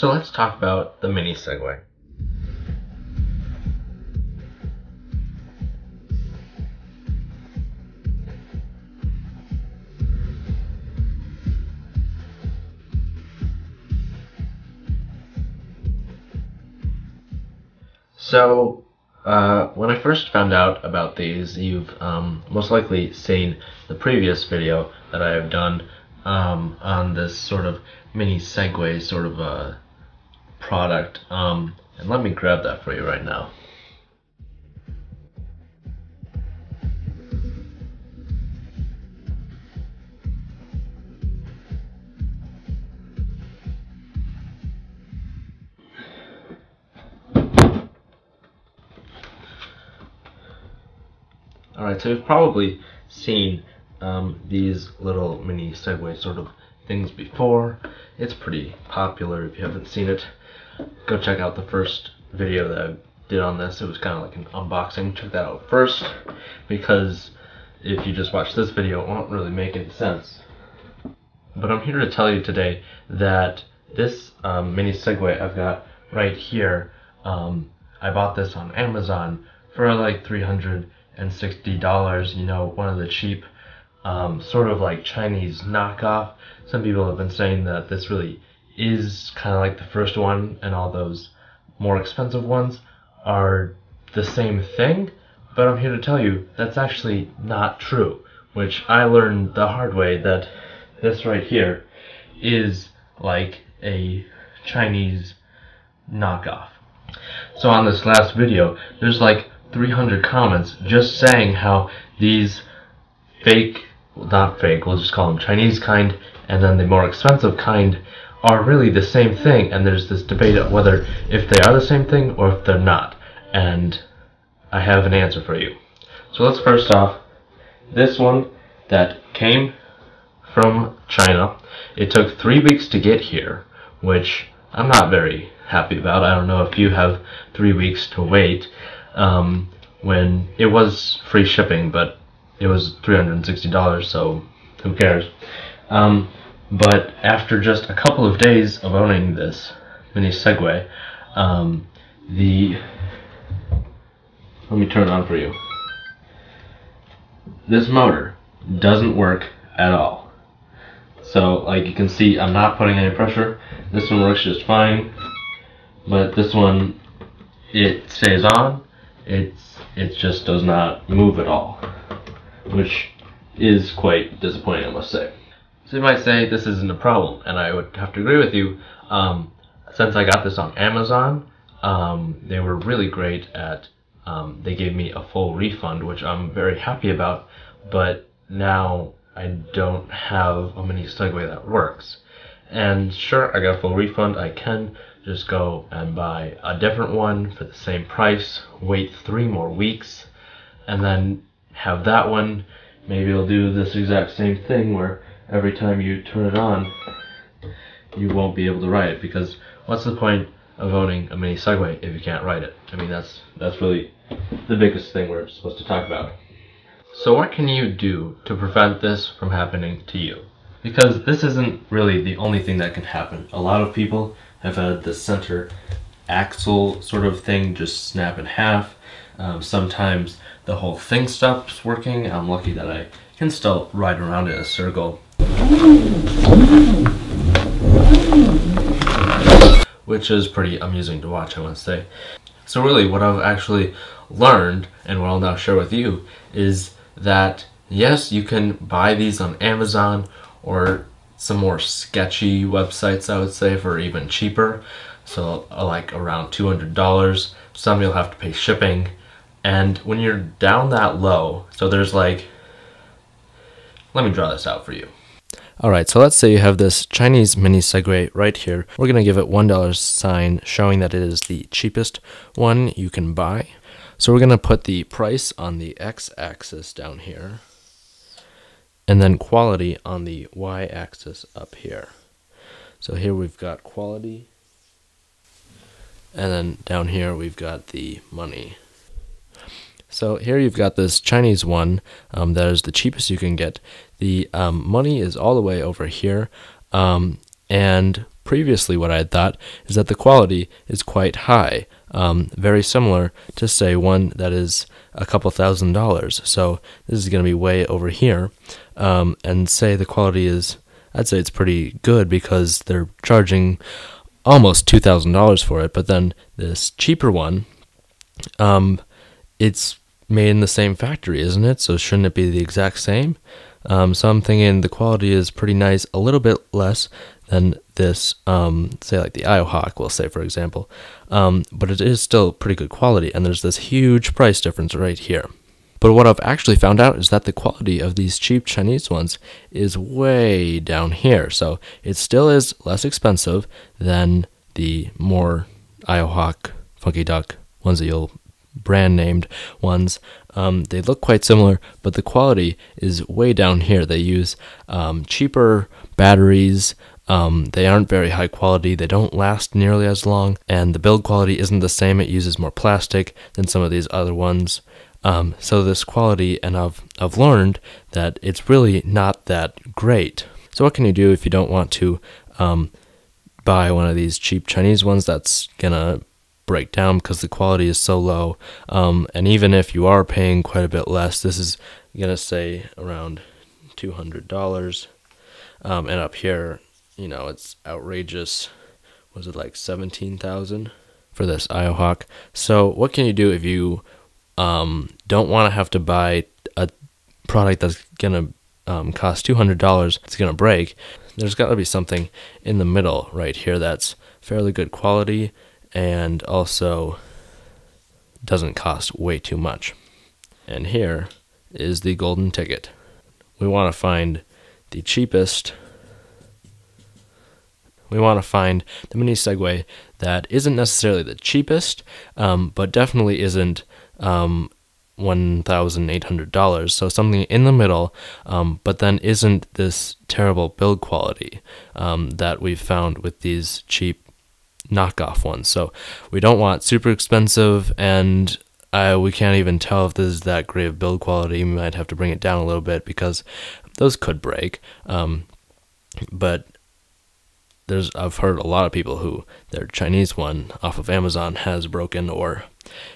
So let's talk about the mini Segway. So, when I first found out about these, you've most likely seen the previous video that I have done on this sort of mini Segway sort of product. And let me grab that for you right now. Alright, so you've probably seen these little mini Segway sort of things before. It's pretty popular. If you haven't seen it, go check out the first video that I did on this. It was kind of like an unboxing. Check that out first, because if you just watch this video, it won't really make any sense. But I'm here to tell you today that this mini Segway I've got right here, I bought this on Amazon for like $360, you know, one of the cheap sort of like Chinese knockoff. Some people have been saying that this really is kind of like the first one, and all those more expensive ones are the same thing, but I'm here to tell you that's actually not true, which I learned the hard way, that this right here is like a Chinese knockoff. So on this last video, there's like 300 comments just saying how these fake, not fake, we'll just call them Chinese kind, and then the more expensive kind are really the same thing, and there's this debate of whether if they are the same thing or if they're not, and I have an answer for you. So let's first off, this one that came from China, it took 3 weeks to get here, which I'm not very happy about. I don't know if you have 3 weeks to wait, when it was free shipping, but it was $360, so who cares? But after just a couple of days of owning this mini Segway, let me turn it on for you. This motor doesn't work at all. So like you can see, I'm not putting any pressure. This one works just fine, but this one, it stays on. It just does not move at all, which is quite disappointing, I must say. So you might say this isn't a problem, and I would have to agree with you. Since I got this on Amazon, they were really great at, they gave me a full refund, which I'm very happy about, but now I don't have a mini Segway that works. And sure, I got a full refund. I can just go and buy a different one for the same price, wait 3 more weeks, and then have that one. Maybe it'll do this exact same thing where every time you turn it on, you won't be able to ride it, because what's the point of owning a mini Segway if you can't ride it? I mean, that's really the biggest thing we're supposed to talk about. So what can you do to prevent this from happening to you? Because this isn't really the only thing that can happen. A lot of people have had the center axle sort of thing just snap in half. Sometimes the whole thing stops working. I'm lucky that I can still ride around in a circle, which is pretty amusing to watch, I must say. So really what I've actually learned, and what I'll now share with you, is that yes, you can buy these on Amazon or some more sketchy websites, I would say, for even cheaper. So like around $200. Some you'll have to pay shipping. And when you're down that low, so there's like, let me draw this out for you. Alright, so let's say you have this Chinese mini Segway right here. We're going to give it $1 sign, showing that it is the cheapest one you can buy. So we're going to put the price on the x-axis down here, and then quality on the y-axis up here. So here we've got quality, and then down here we've got the money. So here you've got this Chinese one that is the cheapest you can get. The money is all the way over here, and previously what I had thought is that the quality is quite high, very similar to, say, one that is a couple $1,000s. So this is going to be way over here, and say the quality is, I'd say it's pretty good because they're charging almost $2,000 for it. But then this cheaper one, it's made in the same factory, isn't it? So shouldn't it be the exact same? So I'm thinking the quality is pretty nice, a little bit less than this, say like the IoHawk, we'll say, for example. But it is still pretty good quality, and there's this huge price difference right here. But what I've actually found out is that the quality of these cheap Chinese ones is way down here. So it still is less expensive than the more IoHawk, Funky Duck ones that you'll brand named ones. They look quite similar, but the quality is way down here. They use cheaper batteries. They aren't very high quality. They don't last nearly as long, and the build quality isn't the same. It uses more plastic than some of these other ones. So this quality, and I've learned that it's really not that great. So what can you do if you don't want to buy one of these cheap Chinese ones that's gonna break down because the quality is so low? And even if you are paying quite a bit less, this is gonna say around $200, and up here, you know, it's outrageous. Was it like 17,000 for this IoHawk? So what can you do if you don't want to have to buy a product that's gonna cost $200? It's gonna break. There's got to be something in the middle right here that's fairly good quality and also doesn't cost way too much. And here is the golden ticket. We want to find the cheapest. We want to find the mini Segway that isn't necessarily the cheapest, but definitely isn't $1,800. So something in the middle, but then isn't this terrible build quality that we've found with these cheap knockoff ones. So we don't want super expensive, and we can't even tell if this is that great of build quality. We might have to bring it down a little bit because those could break. But I've heard a lot of people who their Chinese one off of Amazon has broken, or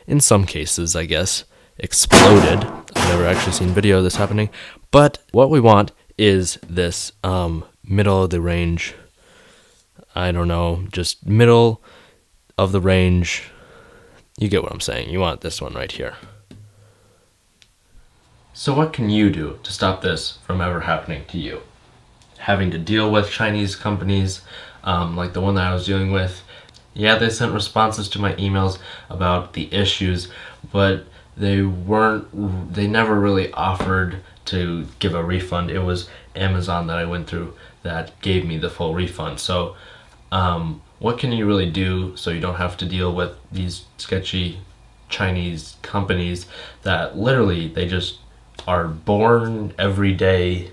in some cases, I guess, exploded. I've never actually seen video of this happening. But what we want is this middle of the range, I don't know, just middle of the range. You get what I'm saying. You want this one right here. So what can you do to stop this from ever happening to you? Having to deal with Chinese companies like the one that I was dealing with. Yeah, they sent responses to my emails about the issues, but they never really offered to give a refund. It was Amazon that I went through that gave me the full refund. So what can you really do so you don't have to deal with these sketchy Chinese companies that literally they just are born every day?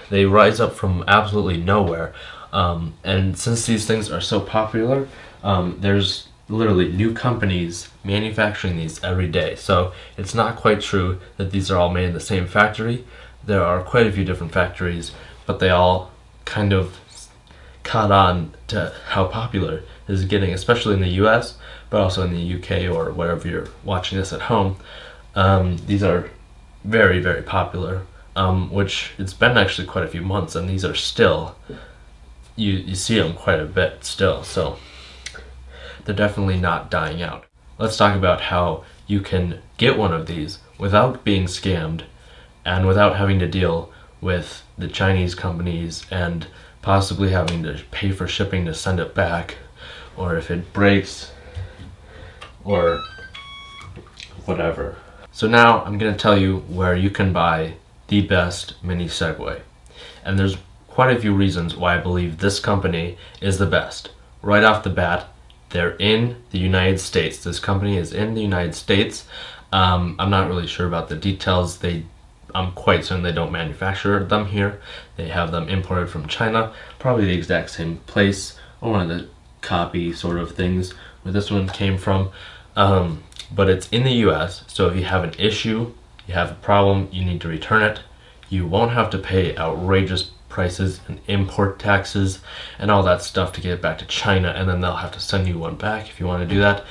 They rise up from absolutely nowhere, and since these things are so popular, there's literally new companies manufacturing these every day. So it's not quite true that these are all made in the same factory. There are quite a few different factories, but they all kind of caught on to how popular this is getting, especially in the US, but also in the UK or wherever you're watching this at home. These are very, very popular. Which it's been actually quite a few months, and these are still, you see them quite a bit still, so they're definitely not dying out. Let's talk about how you can get one of these without being scammed and without having to deal with the Chinese companies and possibly having to pay for shipping to send it back, or if it breaks or whatever. So now I'm going to tell you where you can buy the best mini Segway. And there's quite a few reasons why I believe this company is the best. Right off the bat, they're in the United States. This company is in the United States. I'm not really sure about the details. I'm quite certain they don't manufacture them here. They have them imported from China, probably the exact same place, or one of the copy sort of things where this one came from. But it's in the US, so if you have an issue, you have a problem, you need to return it, you won't have to pay outrageous prices and import taxes and all that stuff to get it back to China, and then they'll have to send you one back if you want to do that.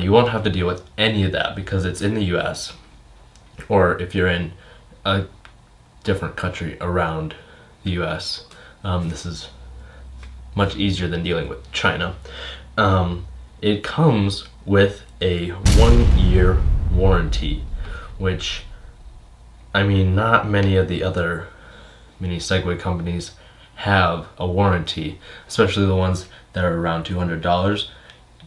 You won't have to deal with any of that because it's in the US, or if you're in a different country around the US, this is much easier than dealing with China. It comes with a 1-year warranty, which, I mean, not many of the other mini Segway companies have a warranty, especially the ones that are around $200.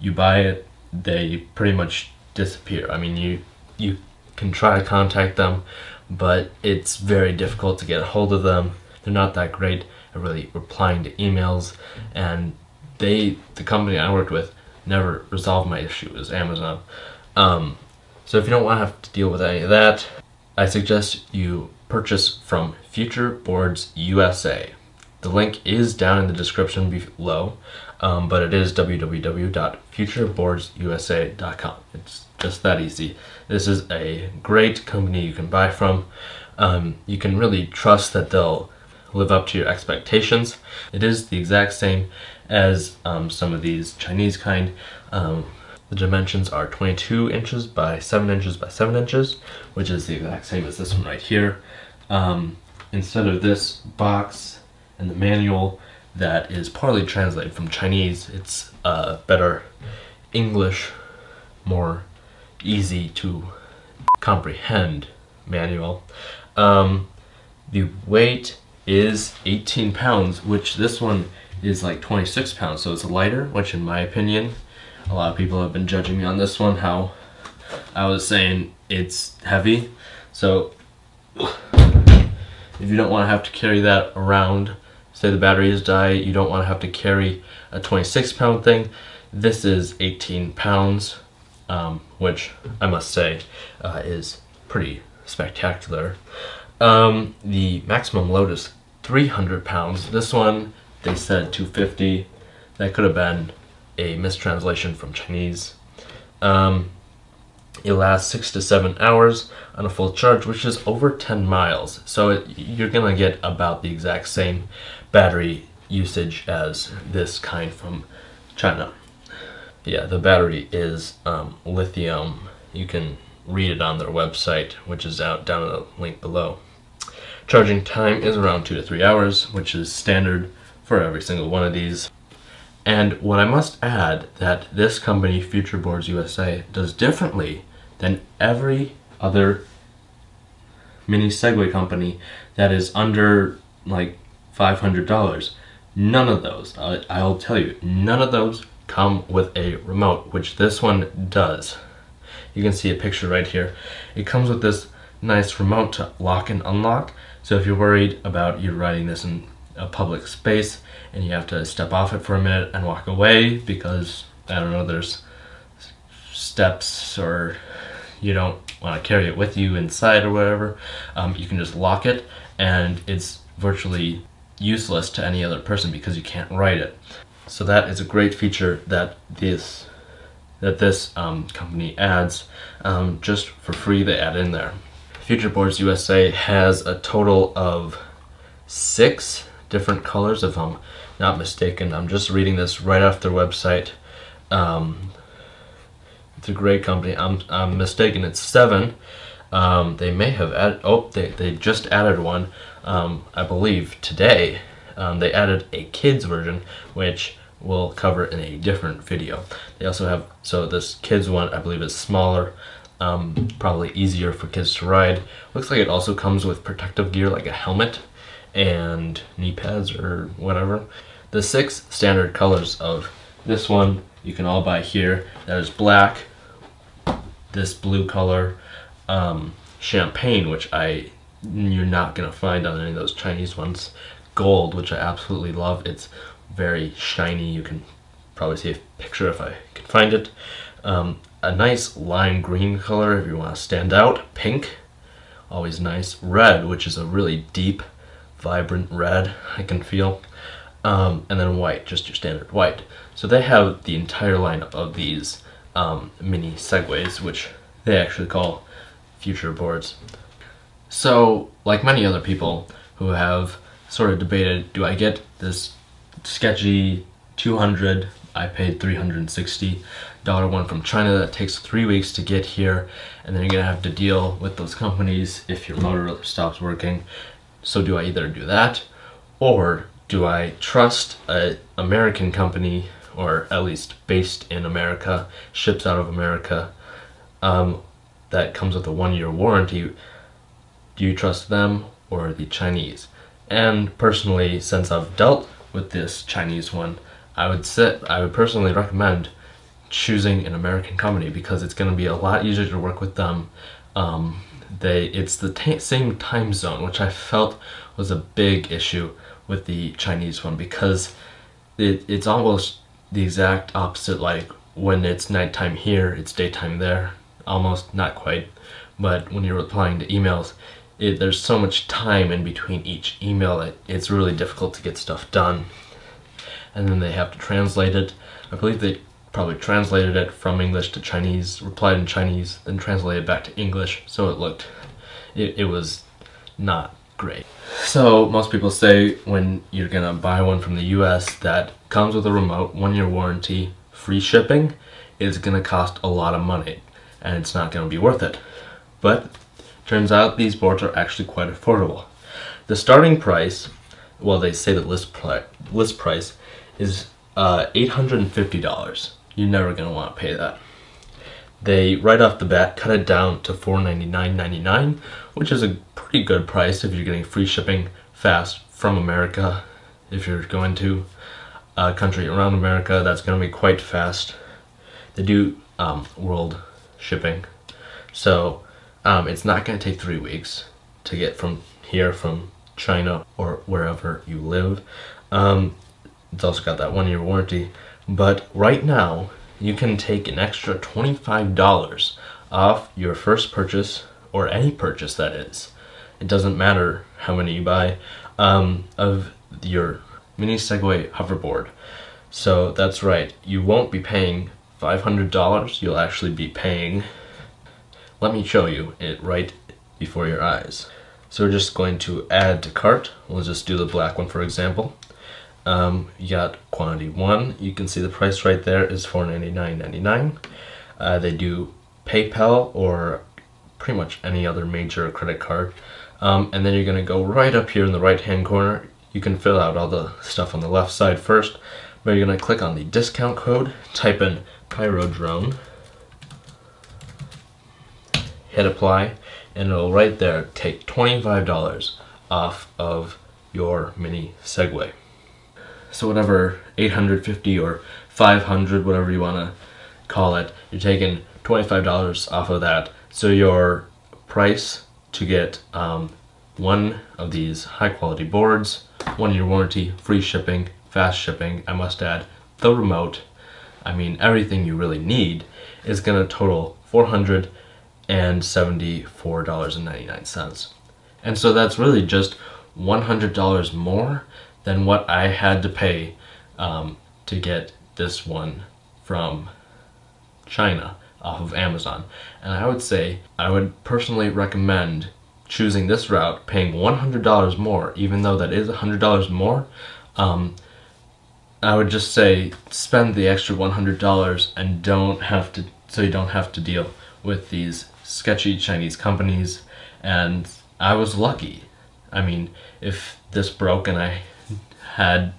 You buy it, they pretty much disappear. I mean, you can try to contact them, but it's very difficult to get a hold of them. They're not that great at really replying to emails, and the company I worked with never resolved my issue. It was Amazon. So if you don't want to have to deal with any of that, I suggest you purchase from Future Boards USA. The link is down in the description below, but it is www.futureboardsusa.com. It's just that easy. This is a great company you can buy from. You can really trust that they'll live up to your expectations. It is the exact same as some of these Chinese kind. The dimensions are 22 inches by 7 inches by 7 inches, which is the exact same as this one right here. Instead of this box and the manual that is partly translated from Chinese, it's better English, more easy to comprehend manual. The weight is 18 pounds, which this one is like 26 pounds, so it's lighter, which in my opinion, a lot of people have been judging me on this one, how I was saying it's heavy. So if you don't want to have to carry that around, say the batteries die, you don't want to have to carry a 26-pound thing, this is 18 pounds, which I must say is pretty spectacular. The maximum load is 300 pounds. This one, they said 250. That could have been a mistranslation from Chinese. It lasts 6 to 7 hours on a full charge, which is over 10 miles. So you're gonna get about the exact same battery usage as this kind from China. Yeah, the battery is lithium. You can read it on their website, which is down in the link below. Charging time is around 2 to 3 hours, which is standard for every single one of these. And what I must add, that this company, Future Boards USA, does differently than every other mini Segway company that is under like $500. None of those, I'll tell you, none of those come with a remote, which this one does. You can see a picture right here. It comes with this nice remote to lock and unlock. So if you're worried about you riding this in a public space and you have to step off it for a minute and walk away because, I don't know, there's steps or you don't want to carry it with you inside or whatever, you can just lock it, and it's virtually useless to any other person because you can't ride it. So that is a great feature that this company adds just for free. They add in there. Future Boards USA has a total of 6 different colors, if I'm not mistaken. I'm just reading this right off their website. It's a great company. I'm mistaken, it's 7. They may have added, oh, they just added one, I believe today. They added a kids version, which we'll cover in a different video. They also have, so this kids one I believe is smaller, probably easier for kids to ride. Looks like it also comes with protective gear like a helmet and knee pads or whatever. The 6 standard colors of this one you can all buy here. There's black, this blue color, champagne, which you're not gonna find on any of those Chinese ones, gold, which I absolutely love. It's very shiny. You can probably see a picture if I can find it. A nice lime green color if you want to stand out. Pink, always nice. Red, which is a really deep, vibrant red I can feel. And then white, just your standard white. So they have the entire lineup of these mini Segways, which they actually call Future Boards. So, like many other people who have sort of debated, do I get this sketchy 200, I paid $360 one from China that takes 3 weeks to get here, and then you're gonna have to deal with those companies if your motor stops working. So do I either do that, or do I trust an American company, or at least based in America, ships out of America, that comes with a 1-year warranty? Do you trust them or the Chinese? And personally, since I've dealt with this Chinese one, I would personally recommend choosing an American company, because it's going to be a lot easier to work with them. It's the same time zone, which I felt was a big issue with the Chinese one, because it's almost the exact opposite. Like when it's nighttime here, it's daytime there. Almost, not quite, but when you're replying to emails, there's so much time in between each email that it's really difficult to get stuff done. And then they have to translate it. I believe they probably translated it from English to Chinese, replied in Chinese, then translated back to English, so it was not great. So most people say when you're gonna buy one from the US that comes with a remote, 1-year warranty, free shipping, is gonna cost a lot of money, and it's not gonna be worth it. But turns out these boards are actually quite affordable. The starting price, well, they say the list price is $850. You're never gonna want to pay that. They right off the bat cut it down to $499.99, which is a pretty good price if you're getting free shipping fast from America. If you're going to a country around America, that's gonna be quite fast. They do world shipping, so it's not gonna take 3 weeks to get from here, from China or wherever you live. It's also got that 1-year warranty. But right now, you can take an extra $25 off your first purchase, or any purchase that is. It doesn't matter how many you buy, of your mini Segway hoverboard. So that's right, you won't be paying $500, you'll actually be paying, let me show you it right before your eyes. So we're just going to add to cart. We'll just do the black one for example. You got quantity 1. You can see the price right there is $499.99. They do PayPal or pretty much any other major credit card. And then you're going to go right up here in the right hand corner. You can fill out all the stuff on the left side first, but you're going to click on the discount code, type in PyroDrone, hit apply, and it'll right there take $25 off of your mini Segway. So whatever, 850 or 500, whatever you want to call it, you're taking $25 off of that. So your price to get one of these high quality boards, 1-year warranty, free shipping, fast shipping, I must add the remote, I mean everything you really need, is going to total $474.99. And so that's really just $100 more than what I had to pay to get this one from China off of Amazon. And I would say, I would personally recommend choosing this route, paying $100 more, even though that is $100 more. I would just say spend the extra $100 and so you don't have to deal with these sketchy Chinese companies. And I was lucky. I mean, if this broke and I had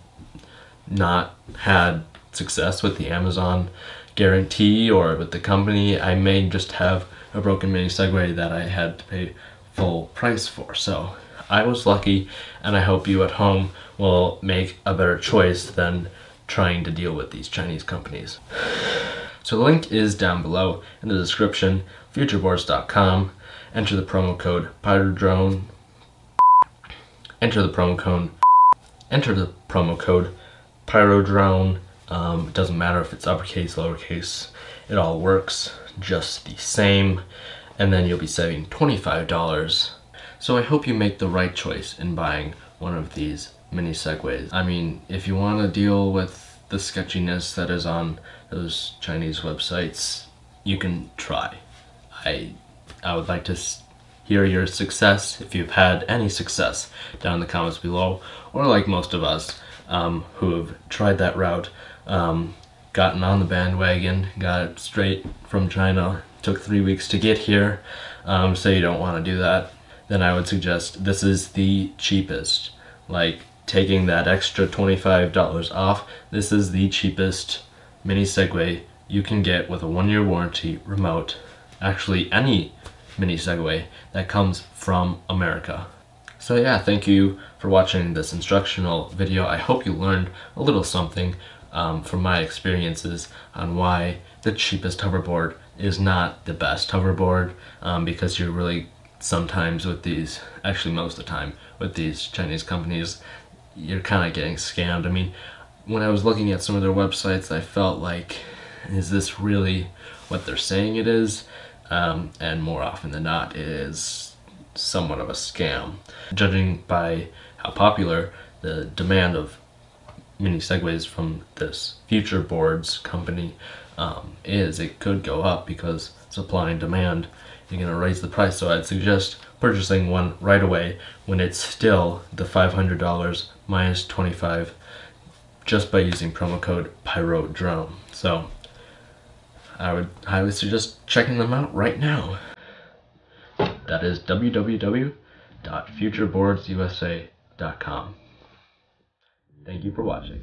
not had success with the Amazon guarantee or with the company, I may just have a broken mini Segway that I had to pay full price for. So I was lucky, and I hope you at home will make a better choice than trying to deal with these Chinese companies. So the link is down below in the description, futureboards.com. Enter the promo code PyroDrone. Enter the promo code PyroDrone. It doesn't matter if it's uppercase, lowercase, it all works just the same. And then you'll be saving $25. So I hope you make the right choice in buying one of these mini Segways. I mean, if you want to deal with the sketchiness that is on those Chinese websites, you can try. I would like to hear your success, if you've had any success, down in the comments below, or like most of us who have tried that route, gotten on the bandwagon, got it straight from China, took 3 weeks to get here, so you don't want to do that, then I would suggest this is the cheapest. Like, taking that extra $25 off, this is the cheapest mini Segway you can get with a 1-year warranty, remote, actually any mini Segway that comes from America. So yeah, thank you for watching this instructional video. I hope you learned a little something from my experiences on why the cheapest hoverboard is not the best hoverboard, because you're really sometimes with these, actually most of the time with these Chinese companies, you're kind of getting scammed. I mean, when I was looking at some of their websites, I felt like, is this really what they're saying it is? And more often than not, it is somewhat of a scam. Judging by how popular the demand of mini Segways from this Future Boards company is, it could go up because supply and demand, you're going to raise the price. So I'd suggest purchasing one right away when it's still the $500 minus 25 just by using promo code PyroDrone. So I would highly suggest checking them out right now. That is www.futureboardsusa.com. Thank you for watching.